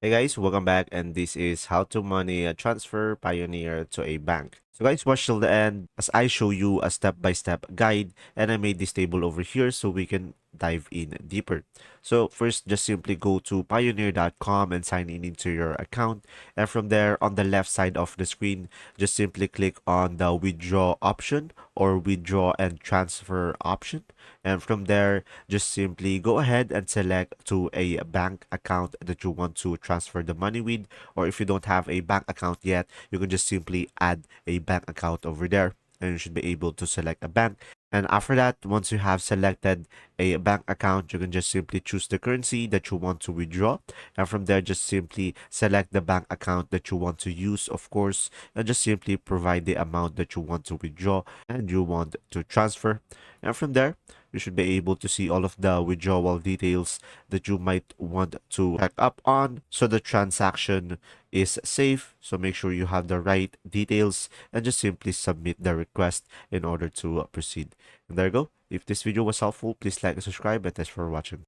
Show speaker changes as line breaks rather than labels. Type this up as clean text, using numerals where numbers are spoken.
Hey guys, welcome back, and this is how to money transfer Payoneer to a bank. So guys, watch till the end as I show you a step-by-step guide, and I made this table over here so we can dive in deeper. So first, just simply go to Payoneer.com and sign in into your account, and from there on the left side of the screen, just simply click on the withdraw option or withdraw and transfer option, and from there just simply go ahead and select to a bank account that you want to transfer the money with, or if you don't have a bank account yet, you can just simply add a bank account over there, and you should be able to select a bank. And after that, once you have selected a bank account, you can just simply choose the currency that you want to withdraw, and from there just simply select the bank account that you want to use, of course, and just simply provide the amount that you want to withdraw and you want to transfer. And from there, you should be able to see all of the withdrawal details that you might want to check up on so the transaction is safe. So make sure you have the right details and just simply submit the request in order to proceed. And there you go. If this video was helpful, please like and subscribe, and thanks for watching.